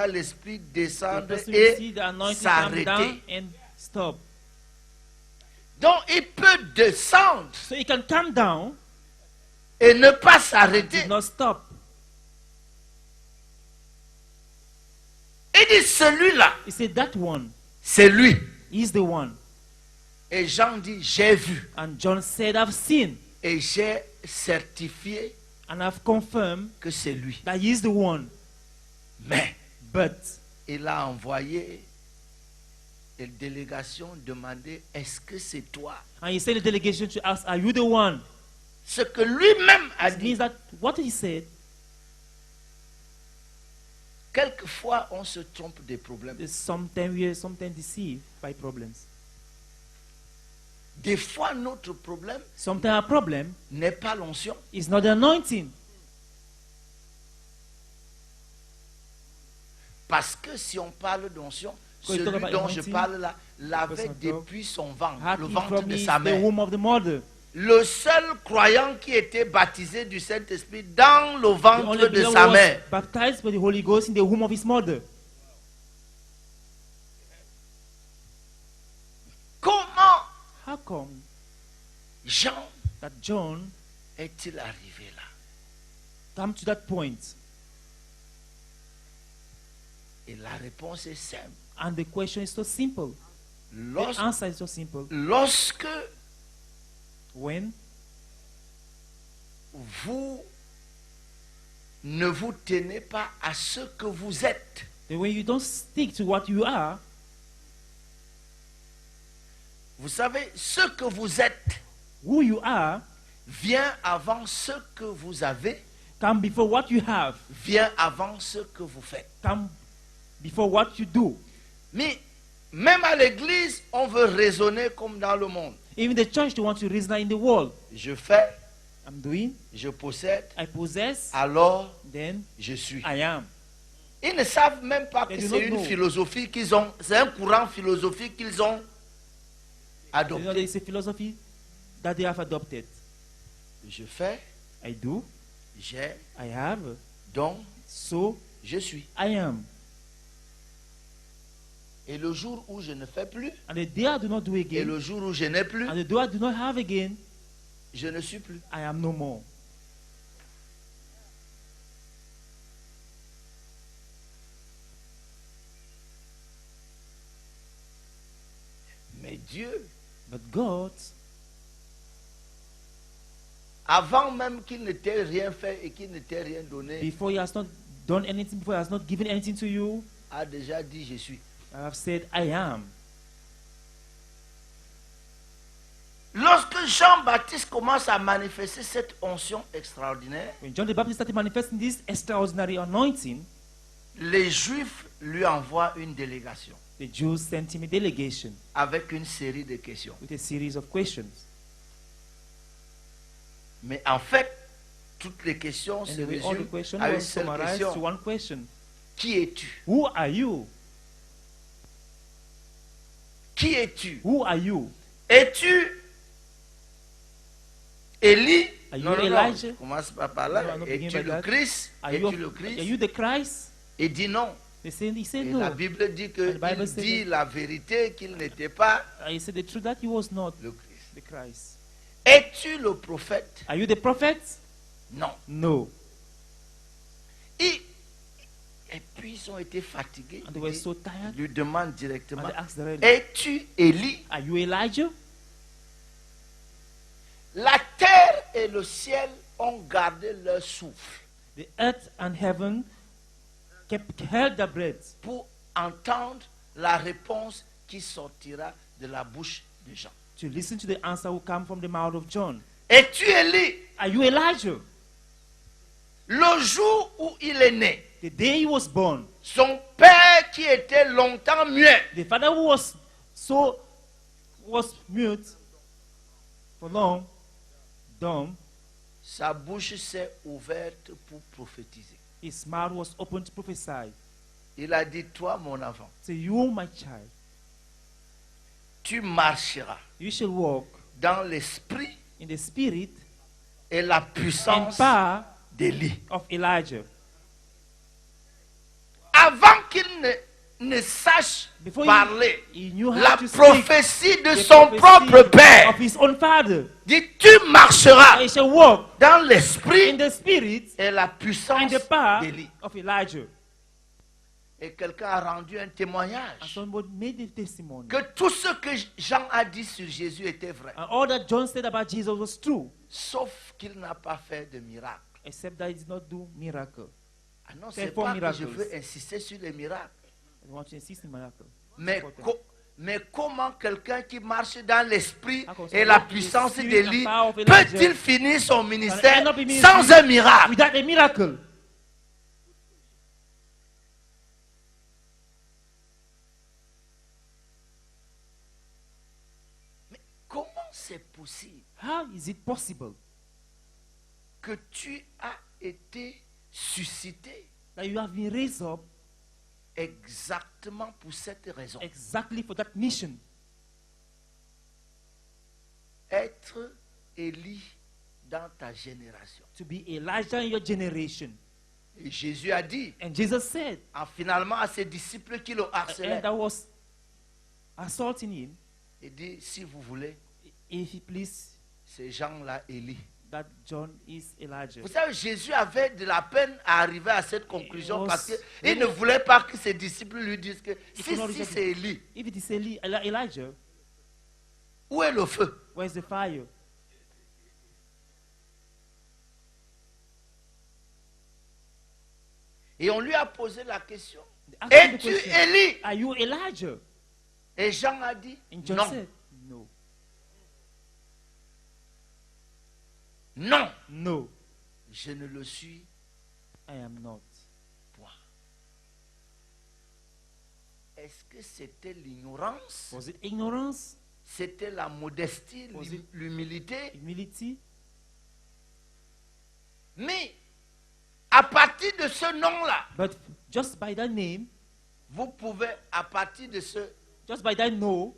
l'esprit descendre The person will see et the anointing come down s'arrêter. and stop. Donc il peut descendre So it can come down et ne pas and s'arrêter. did not stop. Il dit celui-là, He said that one c'est lui. is the one. Et Jean dit, j'ai vu And John said, I've seen et j'ai certifié and I've confirmed que c'est lui. that he is the one. Mais But il a envoyé une délégation demander, est-ce que c'est toi? and he sent a delegation to ask, are you the one? Ce que lui-même a It dit. means that what he said, Quelquefois, on se trompe des problèmes. is sometimes we are sometimes deceived by problems. Des fois, notre problème Sometimes our problem n'est pas l'onction. is not the anointing. Parce que si on parle d'onction, Quand il celui talk about dont je anointing, parle là, l'avait person talk, depuis son ventre, Had le it ventre from de me sa the mère. womb of the mother. Le seul croyant qui était baptisé du Saint-Esprit dans le The ventre only de believer sa was mère. baptized by the Holy Ghost in the womb of his mother. Comment How come Jean that John est-il arrivé là? come to that point? Et la réponse est simple. And the question is so simple. The answer is so simple. Lorsque When vous ne vous tenez pas à ce que vous êtes, when you don't stick to what you are, vous savez, ce que vous êtes who you are vient avant ce que vous avez, come before what you have, vient avant ce que vous faites. come before what you do. Mais même à l'église, on veut raisonner comme dans le monde. Even the church, they want to reason in the world. Je fais, I'm doing, je possède, I possess, alors then je suis. I am. Ils ne savent même pas que They do c'est not une know. philosophie qu'ils ont, c'est un courant philosophique qu'ils ont You know, adopté. there is a philosophy that they have adopted. Je fais, I do, j'ai, I have, donc so je suis. I am. Et le jour où je ne fais plus, And the day I do not do et again, le jour où je n'ai plus, and the day I do not have again, je ne suis plus. I am no more. Mais Dieu, But God, avant même qu'il ne t'ait rien fait et qu'il ne t'ait rien donné, before He has not done anything, before He has not given anything to you, a déjà dit je suis. I have said, I am. Lorsque Jean-Baptiste commence à manifester cette onction extraordinaire, When John the Baptist started manifesting this extraordinary anointing, les Juifs lui envoient une délégation the Jews sent him a delegation avec une série de questions. with a series of questions. Mais en fait, toutes les questions se Anyway, all the résument questions à une were seule summarized to question. one question. Qui es-tu? Who are you? Qui es-tu? Who are you? Es-tu Élie? Are you Non, non, non. Elijah? Commence pas par là. No, no, begin Es-tu by le that. Christ? Are Es-tu le you Christ? the Christ? Il dit non. He said Et no. la Bible dit que And the Bible il said dit that- la vérité qu'il n'était pas He said the truth that he was not le Christ. the Christ. Es-tu le prophète? Are you the prophet? Non. No. Et puis ils ont été fatigués. And they were Ils so tired. lui demandent And directement, they asked the es-tu Élie? Are you Elijah? La terre et le ciel ont gardé leur souffle The earth and heaven held their breath pour entendre la réponse qui sortira de la bouche de Jean. to listen to the answer who come from the mouth of John. Es-tu Élie? Are you Elijah? Le jour où il est né, The day he was born, son père qui était longtemps muet, the father who was mute for long, dumb, sa bouche s'est ouverte pour prophétiser. his mouth was open to prophesy. Il a dit, toi mon enfant, Say, you, my child, tu marcheras you shall walk dans l'esprit in the spirit et la and puissance power d'Élie. of Elijah. Avant qu'il ne sache Before parler he knew how la to speak prophétie de the son prophecy propre père, of his own father. dit tu marcheras I shall walk dans in l'esprit the spirit et la and puissance the power d'Élie. of Elijah. Et quelqu'un a rendu un And témoignage someone made the testimony. que tout ce que Jean a dit sur Jésus était vrai, And all that John said about Jesus was true, sauf qu'il n'a pas fait de miracle. except that he did not do miracle. Ah non, Fait c'est four pas que je miracles. veux insister sur les miracles. I want to insist in miracle. Mais, It's important. mais comment quelqu'un qui marche dans l'esprit How come et la someone with the puissance spirit d'Élie and power of Elijah peut-il finir son can ministère end up in ministry sans un miracle? without a miracle? Mais comment c'est possible How is it possible que tu as été suscité that you have been raised up exactement pour cette raison? exactly for that mission? Être Élie dans ta génération. To be Elijah in your generation. Et Jésus a dit, And Jesus said, finalement à ses disciples qui le harcelaient, and that was assaulting him, il dit, si vous voulez, if he please, ces gens-là Élie. that John is Elijah. Vous savez, Jésus avait de la peine à arriver à cette conclusion was parce qu'il very- ne voulait pas que ses disciples lui disent que He si, could not si reject c'est Élie, If it is Elijah, où est le feu? where's the fire? Et on lui a posé la question, They asked him the es-tu question, Élie? are you Elijah? Et Jean a dit, And John non, said, no. non, No, je ne le suis I am not. point. Est-ce que c'était l'ignorance? Was it ignorance, C'était la modestie, Was it- l'humilité? humility? Mais à partir de ce nom-là, But just by that name, vous pouvez, à partir de ce, just by that no,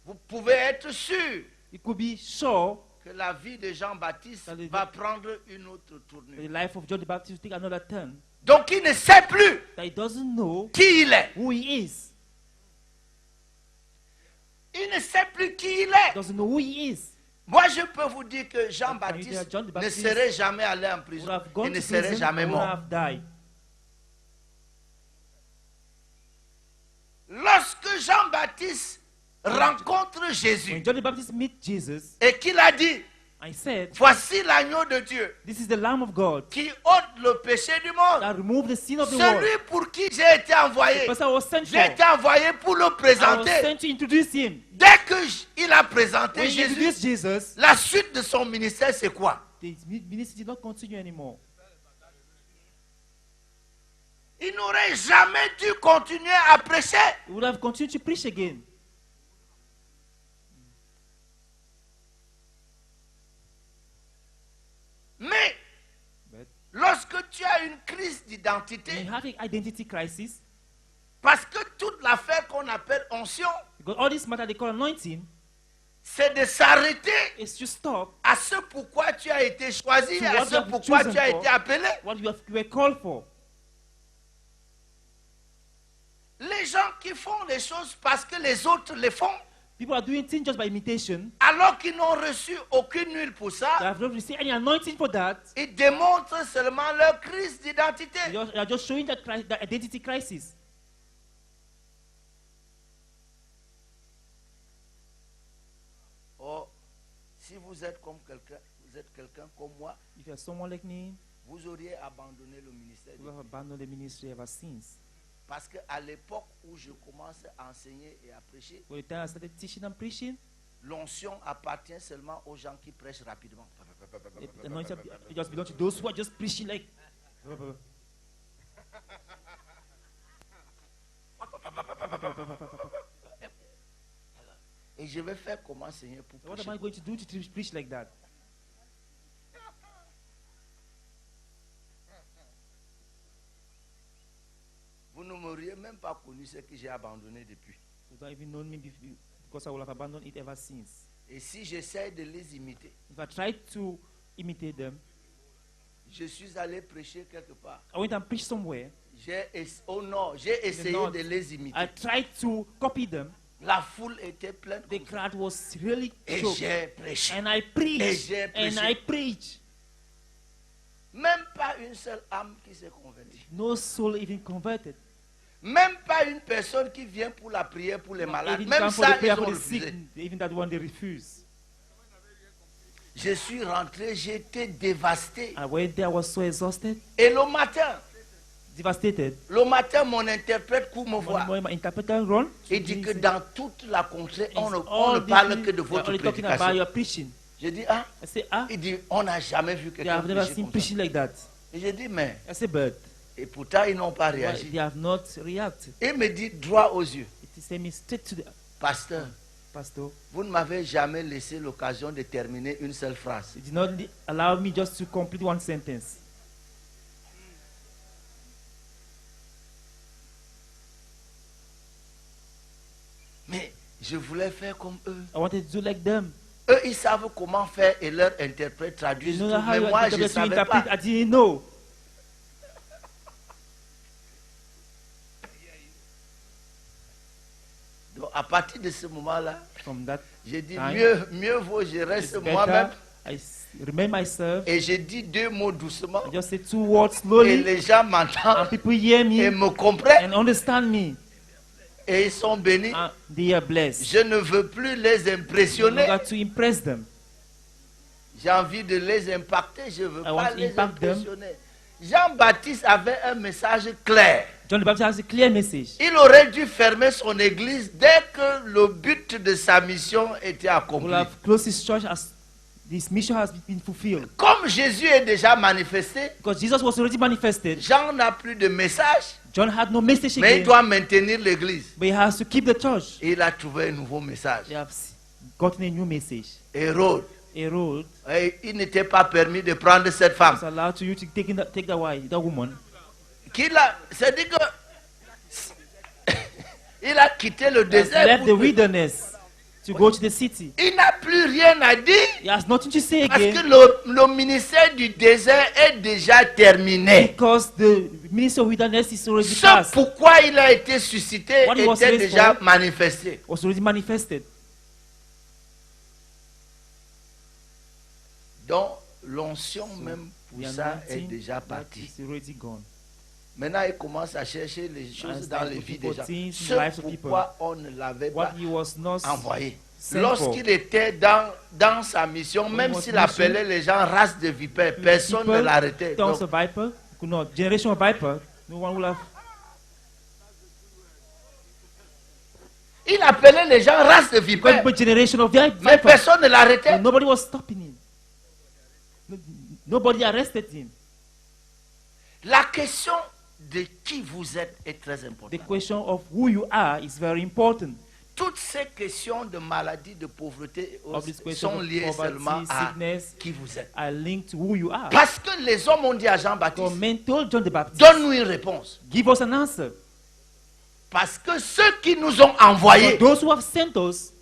vous pouvez être sûr you could be sure que la vie de Jean-Baptiste That is- va prendre une autre that the tournure. life of John the Baptist will take another turn. Donc il ne sait plus That he doesn't know qui il est. who he is. Il ne sait plus qui il est. Doesn't know who he is. Moi, je peux vous dire que Can you Jean-Baptiste tell John the ne Baptist serait jamais allé en Would prison have et gone ne to serait prison jamais and would mort. have died. Lorsque Jean-Baptiste rencontre Jésus When John the Baptist met Jesus, et qu'il a dit, I said, voici l'agneau de Dieu this is the Lamb of God qui ôte le péché du monde. that removed the sin of the world. Celui pour qui j'ai été envoyé. The person I was sent for. J'ai été envoyé pour le I was présenter. sent to introduce him. Dès qu'il a présenté When he Jésus, introduced Jesus, la suite de son ministère, c'est quoi? the ministry did not continue anymore. Il n'aurait jamais dû continuer à prêcher. He would have continued to preach again. Mais But lorsque tu as une crise when d'identité, you have an identity crisis, parce que toute l'affaire qu'on appelle onction, because all this matter they call anointing, c'est de s'arrêter is to stop à ce pourquoi tu as été choisi, To à what ce you have pourquoi chosen tu as for. été appelé. what you were called for. Les gens qui font les choses parce que les autres les font, People are doing things just by imitation. alors qu'ils n'ont reçu aucune huile pour They ça, have not received any anointing for that. ils démontrent seulement leur crise d'identité. They are just showing that identity crisis. Oh, si vous êtes comme quelqu'un, vous êtes quelqu'un comme moi, If you are someone like me, vous auriez abandonné le ministère. you have abandoned the ministry ever since. Parce qu'à l'époque où je commence à enseigner et à prêcher, By the time I started teaching and preaching, l'onction appartient seulement aux gens qui prêchent rapidement. the anointing just belongs to those who are just preaching like. Et je vais faire comment enseigner pour What prêcher. am I going to do to preach like that? Vous ne m'auriez même pas connu ce que j'ai abandonné depuis. You don't even know me because I will have abandoned it ever since. Et si j'essaie de les imiter, If I try to imitate them, Je suis allé prêcher quelque part. I went and preached somewhere. Au nord, j'ai essayé north, de les imiter. I tried to copy them. La foule était pleine. The crowd was really Et choked. j'ai prêché. And I Et preached. j'ai And prêché. I preached. Même pas une seule âme qui s'est convertie. No soul even converted. Même pas une personne qui vient pour la prière pour les malades. Even Même come for ça, the prayer ils ont for the sick. refusé. Even that one they refused. Je suis rentré, j'étais dévasté. I went there, I was so exhausted, Et devastated. le matin, mon interprète court me voir. My interpreter run. Il dit que dans toute la contrée, on ne All parle this que de we are votre only talking about prédication. your preaching. Je dis, ah, I say, ah, il dit, on n'a jamais vu they quelqu'un have never prêcher seen comme ça. preaching like that. Et je dis, mais, I say, but et pourtant, ils n'ont pas why réagi. they have not reacted. Il me dit, droit aux yeux, It is me straight to the pasteur, pastor. vous ne m'avez jamais laissé l'occasion de terminer une seule phrase. It did not allow me just to complete one sentence. Mais je voulais faire comme eux. I wanted to do like them. Eux, ils savent comment faire et leur interprète You traduisent know tout. how Mais you moi, je ne interpret, you savais interpret. pas. I didn't know. Donc, à partir de ce moment-là, From that j'ai dit, time, mieux vaut je it's reste moi-même. better. I remain myself. Et j'ai dit 2 mots doucement. I just say 2 words Et slowly, les gens and m'entendent people hear et me me comprennent. and understand me. Et ils sont bénis. And they are blessed. Je ne veux plus les You impressionner. got to impress them. J'ai envie de les impacter. Je ne veux I pas want to les impact them. impressionner. Jean-Baptiste avait un message clair. John the Baptist has a clear message. Il aurait dû fermer son église dès que le but de sa mission était We'll accompli. have closed his church as this mission has been fulfilled. Comme Jésus est déjà manifesté, Because Jesus was already manifested. Jean n'a plus de message, John had no message mais il again, doit maintenir l'église. but he has to keep the church. Et il a trouvé un nouveau message. They have gotten a new message. Hérode, Herod il n'était pas permis de prendre cette femme. was allowed to you to take that wife, that woman. C'est-à-dire que il a quitté le He has désert. left the pour- wilderness to go to the city. Il n'a plus rien à dire He has nothing to say parce que again le ministère du désert est déjà terminé. because the ministry of wilderness is already Ce passed. pourquoi il a été suscité What he was était raised déjà for. manifesté. Was already manifested. Donc l'onction même pour The ça est anointing déjà that partie. is already gone. Maintenant, il commence à chercher les choses dans les vies des gens. things in the Ce lives of people. pourquoi on ne l'avait What pas he was not envoyé. sent Lorsqu'il était dans sa mission, même was s'il mission, appelait les gens race de vipères, personne ne l'arrêtait. Tongues Donc, of viper, could not. Generation of viper, no one will have. il appelait les gens race de Because vipères, but generation of mais viper, personne ne l'arrêtait. but nobody was stopping him. Nobody arrested him. La question de qui vous êtes est très The importante. question of who you are is very important. Toutes ces questions de maladie, de pauvreté Of this question sont of liées poverty, seulement à sickness, qui vous êtes. are linked to who you are. Parce que les hommes ont dit à God Jean-Baptiste, men told John the Baptist, donne-nous une réponse. give us an answer. Parce que ceux qui nous ont envoyés For those who have sent us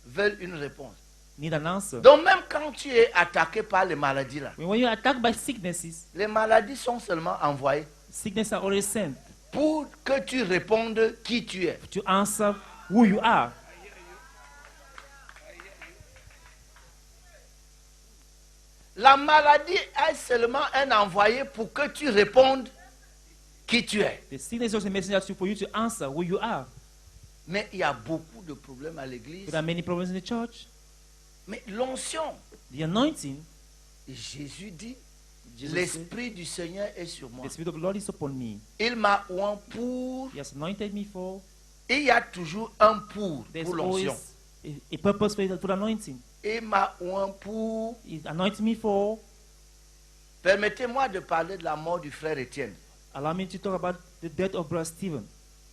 veulent une réponse. need an answer. Donc même quand tu es attaqué par les maladies là, When you're attacked by sicknesses, les maladies sont seulement envoyées sickness are already sent pour que tu répondes qui tu es. to answer who you are. La maladie est seulement un envoyé pour que tu répondes qui tu es. The sickness is just a messenger for you to answer who you are. Mais il y a beaucoup de problèmes à l'église. There are many problems in the church. Mais l'onction, The anointing, Jésus dit, Jesus said, l'Esprit du Seigneur est sur moi. the Spirit of the Lord is upon me. Il m'a oint pour. He has anointed me for. Il y a toujours un pour There's l'onction. always a purpose for the anointing. Il m'a oint pour. He anointed me for. Permettez-moi de parler de la mort du frère Étienne. Allow me to talk about the death of Brother Stephen.